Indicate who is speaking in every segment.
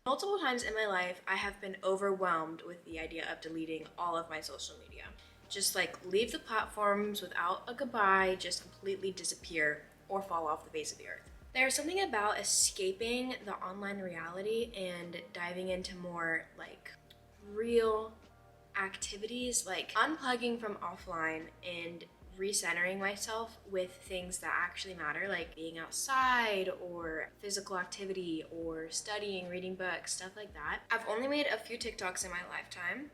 Speaker 1: Multiple times in my life, I have been overwhelmed with the idea of deleting all of my social media. Just like leave the platforms without a goodbye, just completely disappear or fall off the face of the earth. There's something about escaping the online reality and diving into more like real activities, like unplugging from offline and recentering myself with things that actually matter, like being outside or physical activity or studying, reading books, stuff like that. I've only made a few TikToks in my lifetime.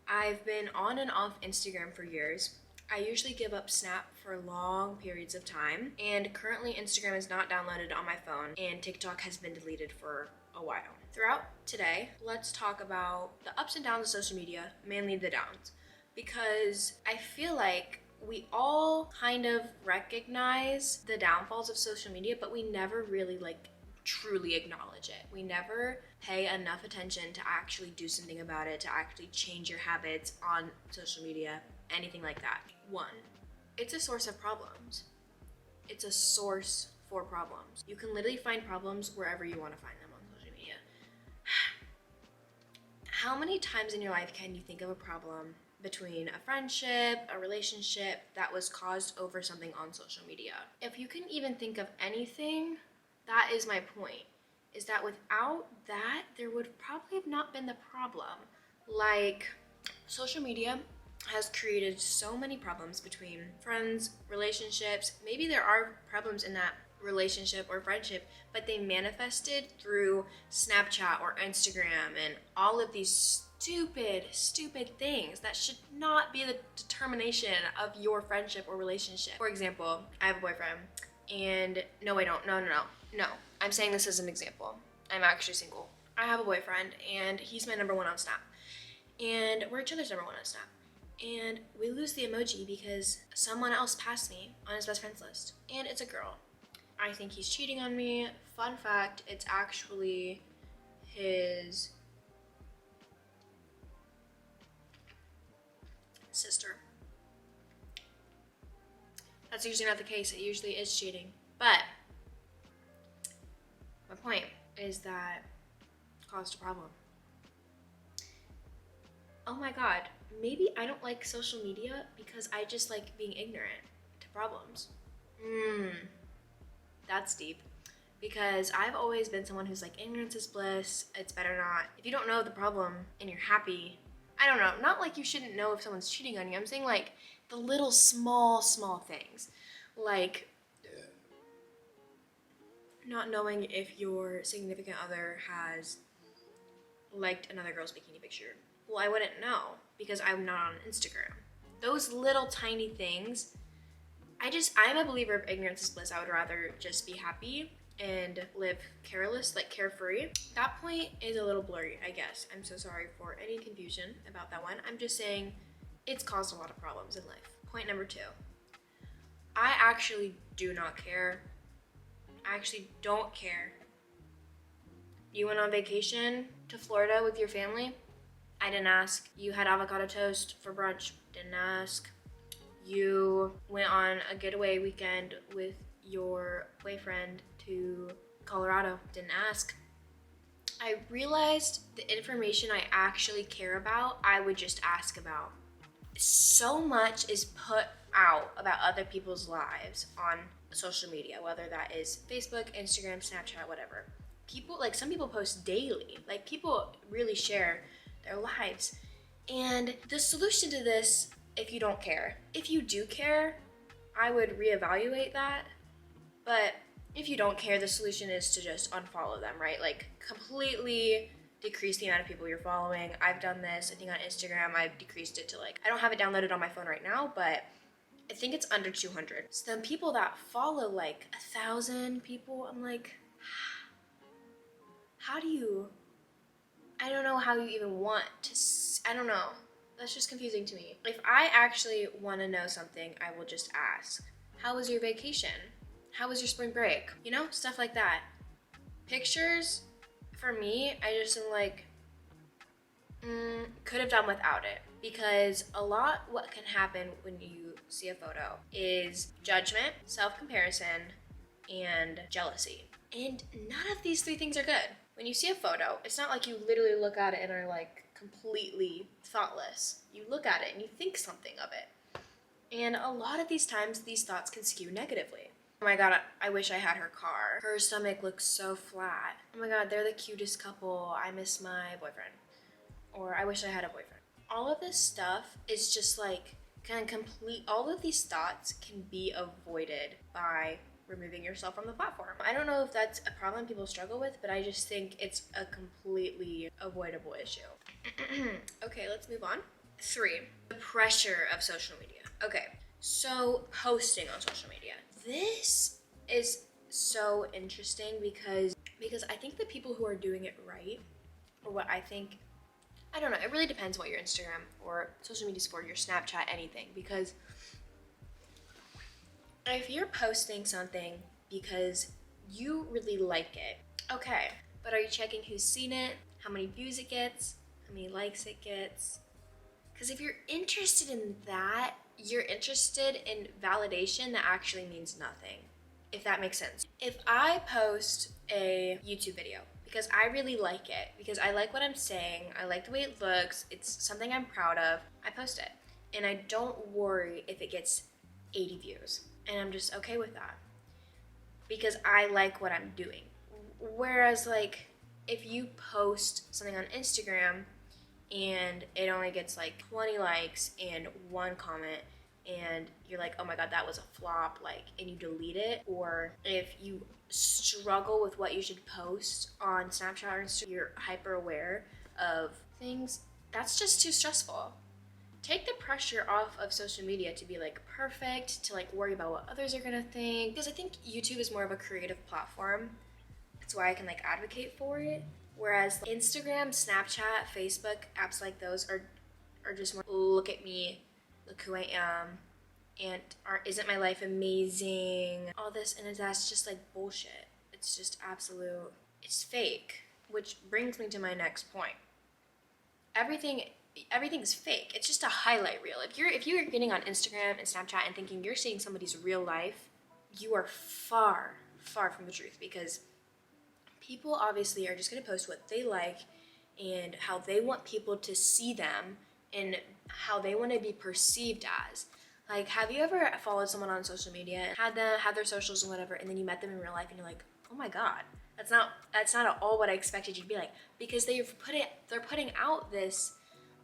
Speaker 1: I've been on and off Instagram for years. I usually give up Snap for long periods of time, and currently Instagram is not downloaded on my phone, and TikTok has been deleted for a while. Throughout today, let's talk about the ups and downs of social media, mainly the downs, because I feel like we all kind of recognize the downfalls of social media, but we never really truly acknowledge it. We never pay enough attention to actually do something about it, to actually change your habits on social media, anything like that. One, it's a source of problems. It's a source for problems. You can literally find problems wherever you want to find them on social media. How many times in your life can you think of a problem between a friendship, a relationship that was caused over something on social media? If you can even think of anything, that is my point, is that without that, there would probably have not been the problem. Like, social media has created so many problems between friends, relationships. Maybe there are problems in that relationship or friendship, but they manifested through Snapchat or Instagram and all of these stupid things that should not be the determination of your friendship or relationship. For example, I have a boyfriend and no, I don't. No. I'm saying this as an example. I'm actually single. I have a boyfriend and he's my number one on Snap. And we're each other's number one on Snap. And we lose the emoji because someone else passed me on his best friends list. And it's a girl. I think he's cheating on me. Fun fact, it's actually his sister. That's usually not the case. It usually is cheating. But my point is that it caused a problem. Oh my god, maybe I don't like social media because I just like being ignorant to problems. That's deep. Because I've always been someone who's like, ignorance is bliss, it's better not. If you don't know the problem and you're happy, I don't know, not like you shouldn't know if someone's cheating on you. I'm saying like the little small things. Like not knowing if your significant other has liked another girl's bikini picture. Well, I wouldn't know because I'm not on Instagram. Those little tiny things, I'm a believer of ignorance is bliss. I would rather just be happy and live careless, like carefree. That point is a little blurry, I guess. I'm so sorry for any confusion about that one. I'm just saying it's caused a lot of problems in life. Point number 2. I actually do not care. I actually don't care. You went on vacation to Florida with your family? I didn't ask. You had avocado toast for brunch? Didn't ask. You went on a getaway weekend with your boyfriend to Colorado? Didn't ask. I realized the information I actually care about, I would just ask about. So much is put out about other people's lives on social media, whether that is Facebook, Instagram, Snapchat, whatever. Some people post daily. Like, people really share their lives. And the solution to this, if you don't care, if you do care, I would reevaluate that. But if you don't care, the solution is to just unfollow them, right? Like, completely decrease the amount of people you're following. I've done this. I think on Instagram, I've decreased it to I don't have it downloaded on my phone right now, but I think it's under 200. So then people that follow 1,000 people, I'm like, I don't know how you even want to, I don't know. That's just confusing to me. If I actually want to know something, I will just ask. How was your vacation? How was your spring break? Stuff like that. Pictures, for me, I just am like, could have done without it. Because a lot what can happen when you see a photo is judgment, self-comparison, and jealousy. And none of these 3 things are good. when you see a photo, it's not like you literally look at it and are like completely thoughtless. You look at it and you think something of it. And a lot of these times, these thoughts can skew negatively. Oh my god, I wish I had her car. Her stomach looks so flat. Oh my god, they're the cutest couple. I miss my boyfriend. Or I wish I had a boyfriend. All of this stuff is just like all of these thoughts can be avoided by removing yourself from the platform. I don't know if that's a problem people struggle with, but I just think it's a completely avoidable issue. Okay, let's move on. 3, the pressure of social media. Okay, so posting on social media. This is so interesting because I think the people who are doing it right, or what I think, I don't know, it really depends what your Instagram or social media is for, your Snapchat, anything, because if you're posting something because you really like it, okay, but are you checking who's seen it, how many views it gets, how many likes it gets? Because if you're interested in that, you're interested in validation that actually means nothing, if that makes sense. If I post a YouTube video because I really like it, because I like what I'm saying, I like the way it looks, it's something I'm proud of, I post it. And I don't worry if it gets 80 views. And I'm just okay with that because I like what I'm doing. Whereas like if you post something on Instagram and it only gets like 20 likes and 1 comment and you're like, oh my god, that was a flop, like, and you delete it, or if you struggle with what you should post on Snapchat or Instagram, you're hyper aware of things, that's just too stressful. Take the pressure off of social media to be like perfect, to like worry about what others are gonna think, because I think YouTube is more of a creative platform. That's why I can like advocate for it. Whereas Instagram, Snapchat, Facebook, apps like those are just more look at me, look who I am, and isn't my life amazing? All this, and that's just like bullshit. It's just absolute, it's fake. Which brings me to my next point. Everything's fake. It's just a highlight reel. If you're getting on Instagram and Snapchat and thinking you're seeing somebody's real life, you are far, far from the truth, because people obviously are just going to post what they like and how they want people to see them and how they want to be perceived as. Like, have you ever followed someone on social media and had their socials and whatever, and then you met them in real life and you're like, oh my god, that's not at all what I expected you to be like, because they're putting out this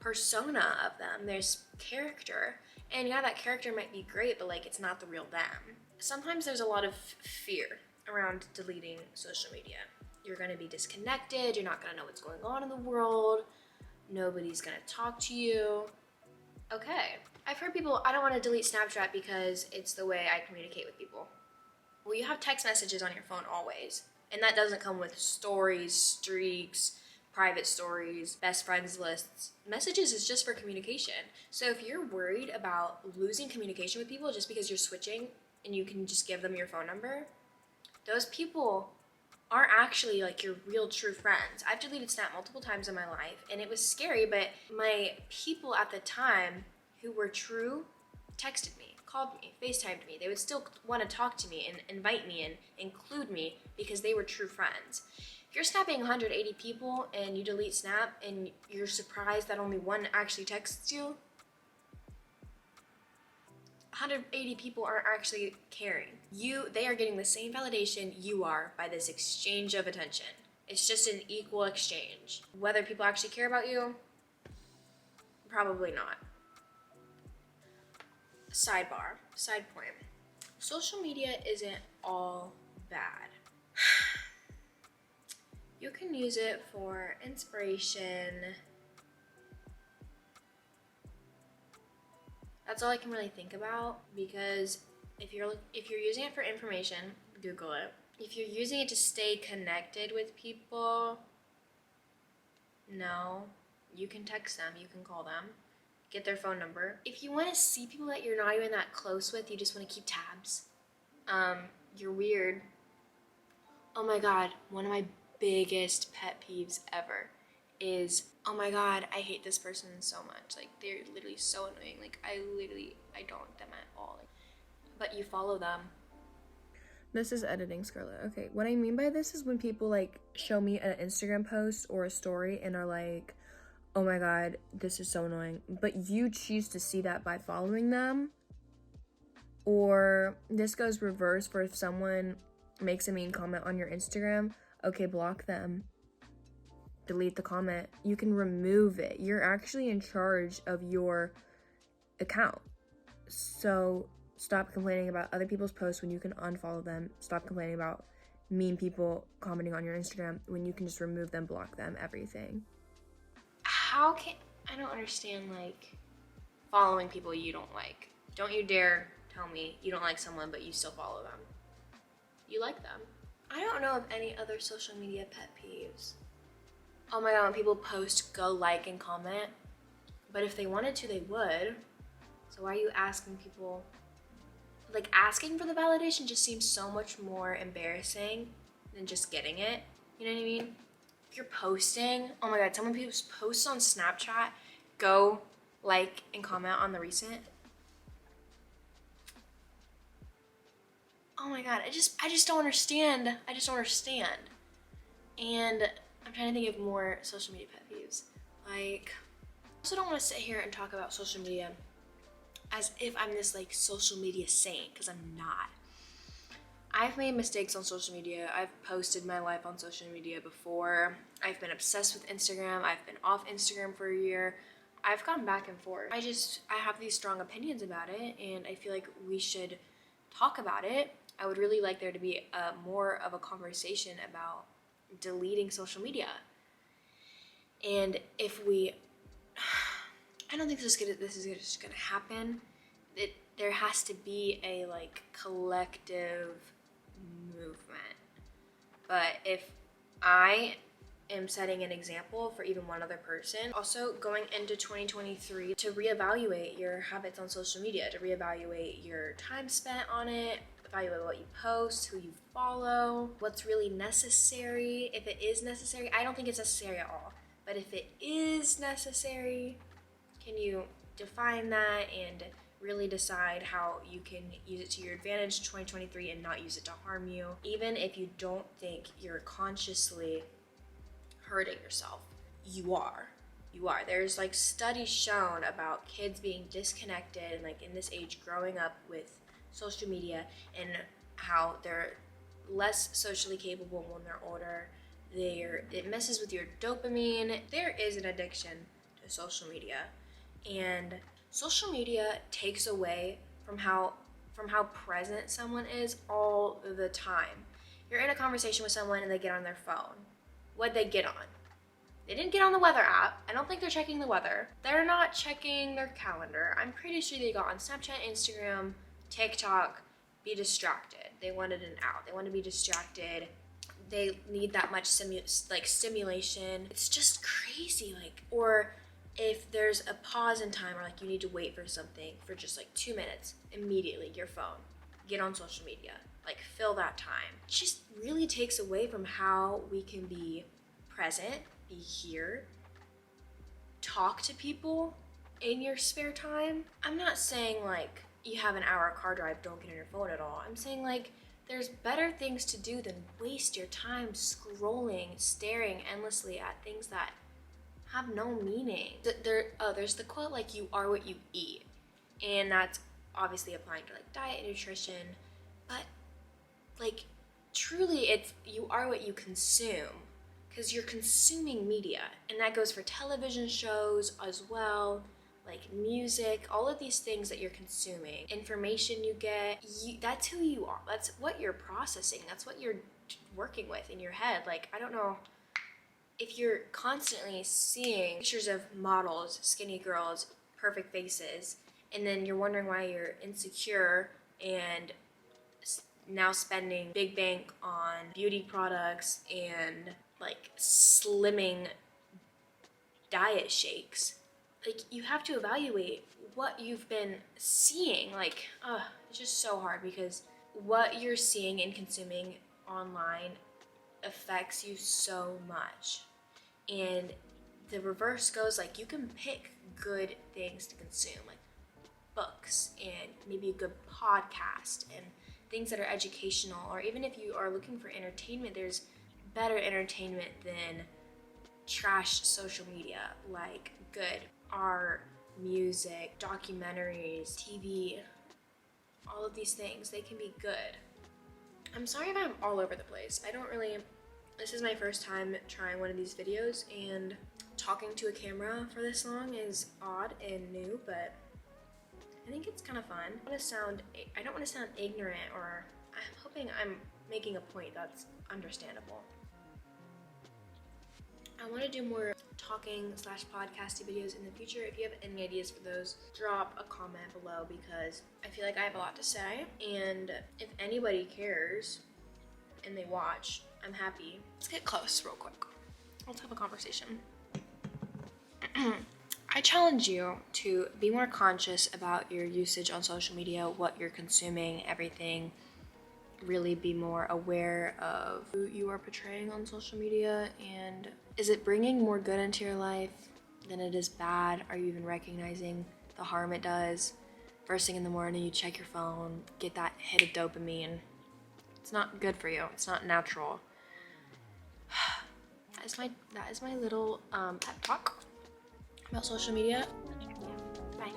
Speaker 1: persona of them, this character, and yeah, that character might be great, but like, it's not the real them. Sometimes there's a lot of fear around deleting social media. You're going to be disconnected, you're not going to know what's going on in the world, nobody's going to talk to you. Okay, I've heard people, I don't want to delete Snapchat because it's the way I communicate with people. Well, you have text messages on your phone always, and that doesn't come with stories, streaks, private stories, best friends lists. Messages is just for communication. So if you're worried about losing communication with people just because you're switching and you can just give them your phone number, those people aren't actually like your real true friends. I've deleted Snap multiple times in my life, and it was scary, but my people at the time who were true texted me, called me, FaceTimed me. They would still want to talk to me and invite me and include me because they were true friends. If you're snapping 180 people and you delete Snap and you're surprised that only 1 actually texts you, 180 people aren't actually caring. They are getting the same validation you are by this exchange of attention. It's just an equal exchange. Whether people actually care about you, probably not. Side point. Social media isn't all bad. You can use it for inspiration. That's all I can really think about, because if you're using it for information, Google it. If you're using it to stay connected with people, no. You can text them, you can call them, get their phone number. If you want to see people that you're not even that close with, you just want to keep tabs. You're weird. Oh my god, one of my biggest pet peeves ever is, oh my god, I hate this person so much. Like, they're literally so annoying. Like, I don't like them at all. Like, but you follow them.
Speaker 2: This is editing, Scarlett. Okay, what I mean by this is when people like show me an Instagram post or a story and are like, oh my god, this is so annoying. But you choose to see that by following them. Or this goes reverse for if someone makes a mean comment on your Instagram, okay, block them. Delete the comment. You can remove it. You're actually in charge of your account. So stop complaining about other people's posts when you can unfollow them. Stop complaining about mean people commenting on your Instagram when you can just remove them, block them, everything.
Speaker 1: How can I don't understand like following people you don't like. Don't you dare tell me you don't like someone but you still follow them. You like them. I don't know of any other social media pet peeves. Oh my god, when people post, go like and comment. But if they wanted to, they would. So why are you asking people? Like, asking for the validation just seems so much more embarrassing than just getting it. You know what I mean? If you're posting, oh my god, someone posts on Snapchat, go like and comment on the recent. Oh my god, I just don't understand. I just don't understand. And I'm trying to think of more social media pet peeves. Like, I also don't want to sit here and talk about social media as if I'm this like social media saint, because I'm not. I've made mistakes on social media. I've posted my life on social media before. I've been obsessed with Instagram. I've been off Instagram for a year. I've gone back and forth. I have these strong opinions about it, and I feel like we should talk about it. I would really like there to be more of a conversation about deleting social media. And if we, I don't think this is just gonna happen. There has to be a like collective movement. But if I am setting an example for even one other person, also going into 2023 to reevaluate your habits on social media, to reevaluate your time spent on it, evaluate what you post, who you follow, what's really necessary. If it is necessary, I don't think it's necessary at all. But if it is necessary, can you define that and really decide how you can use it to your advantage 2023 and not use it to harm you, even if you don't think you're consciously hurting yourself. You are. There's like studies shown about kids being disconnected and like in this age growing up with social media and how they're less socially capable when they're older. It messes with your dopamine. There is an addiction to social media, and social media takes away from how present someone is all the time. You're in a conversation with someone and they get on their phone. What'd they get on? They didn't get on the weather app. I don't think they're checking the weather. They're not checking their calendar. I'm pretty sure they got on Snapchat, Instagram, TikTok, be distracted. They wanted an out. They want to be distracted. They need that much stimulation. It's just crazy. Or if there's a pause in time or like you need to wait for something for just like 2 minutes, immediately your phone, get on social media, like fill that time. It just really takes away from how we can be present, be here, talk to people in your spare time. I'm not saying like you have an hour car drive, don't get on your phone at all. I'm saying like there's better things to do than waste your time scrolling, staring endlessly at things that have no meaning. There's the quote like you are what you eat, and that's obviously applying to like diet and nutrition, but like truly it's you are what you consume, because you're consuming media, and that goes for television shows as well, like music, all of these things that you're consuming, information you get, that's who you are, that's what you're processing, that's what you're working with in your head. Like, I don't know, if you're constantly seeing pictures of models, skinny girls, perfect faces, and then you're wondering why you're insecure and now spending big bank on beauty products and like slimming diet shakes, like you have to evaluate what you've been seeing. Like, it's just so hard because what you're seeing and consuming online affects you so much. And the reverse goes, like you can pick good things to consume, like books and maybe a good podcast and things that are educational, or even if you are looking for entertainment, there's better entertainment than trash social media, like good art, music, documentaries, TV, all of these things, they can be good. I'm sorry if I'm all over the place. This is my first time trying one of these videos, and talking to a camera for this long is odd and new, but I think it's kind of fun. I don't want to sound ignorant, or I'm hoping I'm making a point that's understandable. I want to do more talking / podcasty videos in the future. If you have any ideas for those, drop a comment below, because I feel like I have a lot to say, and if anybody cares and they watch, I'm happy. Let's get close real quick. Let's have a conversation. I challenge you to be more conscious about your usage on social media, what you're consuming, everything. Really be more aware of who you are portraying on social media, and is it bringing more good into your life than it is bad? Are you even recognizing the harm it does? First thing in the morning, you check your phone, get that hit of dopamine. It's not good for you. It's not natural. That is my little pep talk about social media. Yeah, bye.